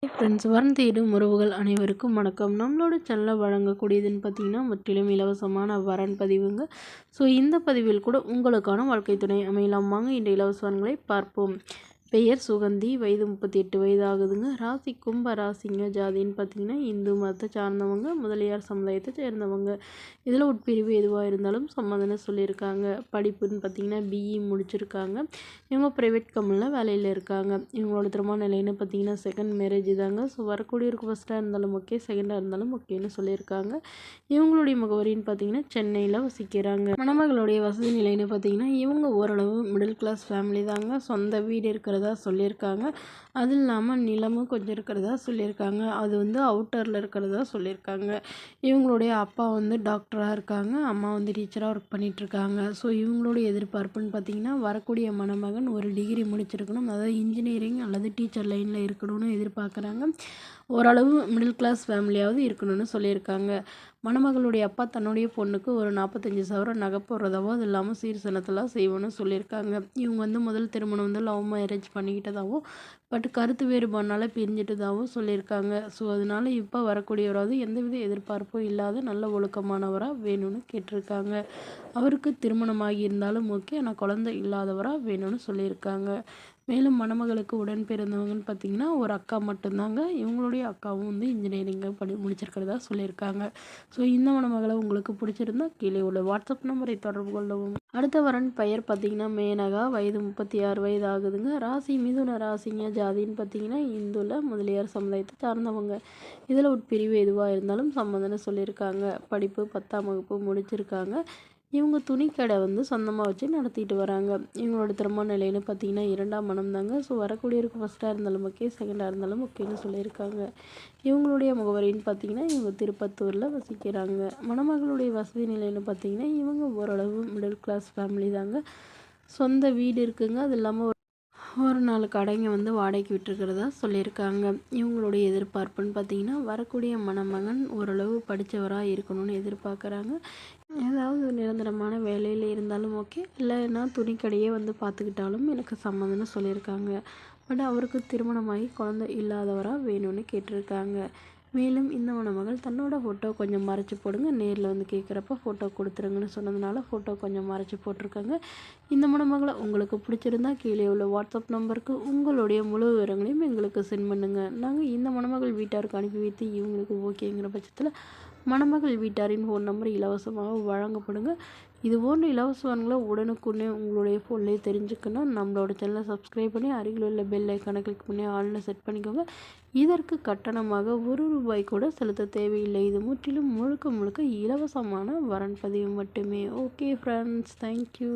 Friends, வரன் தேடும் உறவுகள் அனைவருக்கும் வணக்கம். நம்மளோட சேனலில் வழங்கக்கூடியதுன்னு பார்த்தீங்கன்னா முற்றிலும் இலவசமான வரன் பதிவுங்க. ஸோ இந்த பதிவில் கூட உங்களுக்கான வாழ்க்கை துணை அமையலாம். வாங்க இந்த இலவச வரன்களை பார்ப்போம். பெயர் சுகந்தி, வயது 38 வயது ஆகுதுங்க. ராசி கும்ப ராசிங்க. ஜாதின்னு பார்த்தீங்கன்னா இந்து மதத்தை சார்ந்தவங்க, முதலியார் சமுதாயத்தை சேர்ந்தவங்க. இதில் உட்பிரிவு எதுவாக இருந்தாலும் சம்மதம்னு சொல்லியிருக்காங்க. படிப்புன்னு பார்த்தீங்கன்னா பிஇ முடிச்சிருக்காங்க. இவங்க ப்ரைவேட் கம்பெனியில் வேலையில் இருக்காங்க. இவங்களோட திருமண நிலைன்னு பார்த்தீங்கன்னா செகண்ட் மேரேஜ் தாங்க. ஸோ வரக்கூடியவருக்கு ஃபஸ்ட்டாக இருந்தாலும் ஓகே, செகண்டாக இருந்தாலும் ஓகேன்னு சொல்லியிருக்காங்க. இவங்களுடைய முகவரின்னு பார்த்தீங்கன்னா சென்னையில் வசிக்கிறாங்க. மணமகளுடைய வசதி நிலைன்னு பார்த்தீங்கன்னா இவங்க ஓரளவு மிடில் கிளாஸ் ஃபேமிலி தாங்க. சொந்த வீடு இருக்கிறதா சொல்லியிருக்காங்க. அது இல்லாமல் நிலமும் கொஞ்சம் இருக்கிறதா சொல்லியிருக்காங்க. அது அவுட்டரில் இருக்கிறதா சொல்லியிருக்காங்க. இவங்களுடைய அப்பா டாக்டராக இருக்காங்க, அம்மா டீச்சராக ஒர்க் பண்ணிகிட்ருக்காங்க. ஸோ இவங்களுடைய எதிர்பார்ப்புன்னு பார்த்தீங்கன்னா வரக்கூடிய மணமகன் ஒரு டிகிரி முடிச்சிருக்கணும், அதாவது இன்ஜினியரிங் அல்லது டீச்சர் லைனில் இருக்கணும்னு எதிர்பார்க்குறாங்க. ஓரளவு மிடில் கிளாஸ் ஃபேமிலியாவது இருக்கணும்னு சொல்லியிருக்காங்க. மணமகளுடைய அப்பா தன்னுடைய பொண்ணுக்கு ஒரு 45 சவரன் நகை போடுறதாவோ, அது இல்லாமல் சீர்சனத்தெல்லாம் செய்வோன்னு சொல்லியிருக்காங்க. இவங்க முதல் திருமணம் லவ் மேரேஜ் பண்ணிக்கிட்டதாகவும், பட் கருத்து வேறுபாடுனால பிரிஞ்சிட்டதாகவும் சொல்லியிருக்காங்க. ஸோ அதனால இப்போ வரக்கூடியவராவது எந்தவித எதிர்பார்ப்பும் இல்லாத நல்ல ஒழுக்கமானவராக வேணும்னு கேட்டிருக்காங்க. அவருக்கு திருமணமாகி இருந்தாலும் ஓகே, ஆனால் குழந்தை இல்லாதவராக வேணும்னு சொல்லியிருக்காங்க. மேலும் மணமகளுக்கு உடன் பிறந்தவங்கன்னு பார்த்தீங்கன்னா ஒரு அக்கா மட்டும்தாங்க. இவங்களுடைய அக்காவும் இன்ஜினியரிங்கை முடிச்சிருக்கிறதா சொல்லியிருக்காங்க. ஸோ இந்த மணமகளை உங்களுக்கு பிடிச்சிருந்தா கீழே உள்ள வாட்ஸ்அப் நம்பரை தொடர்பு கொள்ளவும். அடுத்த வரன் பெயர் பார்த்தீங்கன்னா மேனகா, வயது 36 வயது ஆகுதுங்க. ராசி மிதுன ராசிங்க. ஜாதின்னு பார்த்தீங்கன்னா இந்துல முதலியார் சமுதாயத்தை சார்ந்தவங்க. இதில் உட்பிரிவு எதுவாக இருந்தாலும் சம்மதம்னு சொல்லியிருக்காங்க. படிப்பு 10ஆம் வகுப்பு முடிச்சிருக்காங்க. இவங்க துணிக்கடை சொந்தமாக வச்சு நடத்திட்டு வராங்க. இவங்களோட திருமண நிலைன்னு பார்த்தீங்கன்னா 2ஆம் மனம் தாங்க. ஸோ வரக்கூடியவருக்கு ஃபஸ்ட்டாக இருந்தாலும் ஓகே, செகண்டாக இருந்தாலும் ஓகேன்னு சொல்லியிருக்காங்க. இவங்களுடைய முகவரின்னு பார்த்தீங்கன்னா இவங்க திருப்பத்தூரில் வசிக்கிறாங்க. மணமகளுடைய வசதி நிலைன்னு பார்த்தீங்கன்னா இவங்க ஓரளவு மிடில் கிளாஸ் ஃபேமிலி தாங்க. சொந்த வீடு இருக்குங்க. அது இல்லாமல் ஒரு 4 கடைங்க வாடகைக்கு விட்டுருக்கிறதா சொல்லியிருக்காங்க. இவங்களுடைய எதிர்பார்ப்புன்னு பார்த்தீங்கன்னா வரக்கூடிய மணமகன் ஓரளவு படித்தவராக இருக்கணும்னு எதிர்பார்க்குறாங்க. ஏதாவது நிரந்தரமான வேலையில் இருந்தாலும் ஓகே, இல்லைன்னா துணிக்கடையே பார்த்துக்கிட்டாலும் எனக்கு சம்மதம்னு சொல்லியிருக்காங்க. பட் அவருக்கு திருமணமாகி குழந்தை இல்லாதவராக வேணும்னு கேட்டிருக்காங்க. மேலும் இந்த மணமகள் தன்னோட ஃபோட்டோ கொஞ்சம் மறைச்சி போடுங்க, நேரில் கேட்குறப்ப ஃபோட்டோ கொடுத்துருங்கன்னு சொன்னதுனால ஃபோட்டோ கொஞ்சம் மறைச்சி போட்டிருக்காங்க. இந்த மணமகளை உங்களுக்கு பிடிச்சிருந்தா கீழே உள்ள வாட்ஸ்அப் நம்பருக்கு உங்களுடைய முழு விவரங்களையும் எங்களுக்கு சென்ட் பண்ணுங்கள். நாங்கள் இந்த மணமகள் வீட்டாருக்கு அனுப்பி வைத்து இவங்களுக்கு ஓகேங்கிற பட்சத்தில் மணமகள் வீட்டாரின் ஃபோன் நம்பர் இலவசமாக வழங்கப்படுங்க. இது போன்ற இலவசங்களை உடனுக்குடனே உங்களுடைய ஃபோன்லேயே தெரிஞ்சுக்கணும். நம்மளோட சேனலை சப்ஸ்கிரைப் பண்ணி அருகில் உள்ள பெல் ஐக்கானை கிளிக் பண்ணி ஆன்லைன் செட் பண்ணிக்கோங்க. இதற்கு கட்டணமாக ₹1 கூட செலுத்த தேவையில்லை. இது முற்றிலும் முழுக்க முழுக்க இலவசமான வரன் பதிவு மட்டுமே. Okay friends, thank you.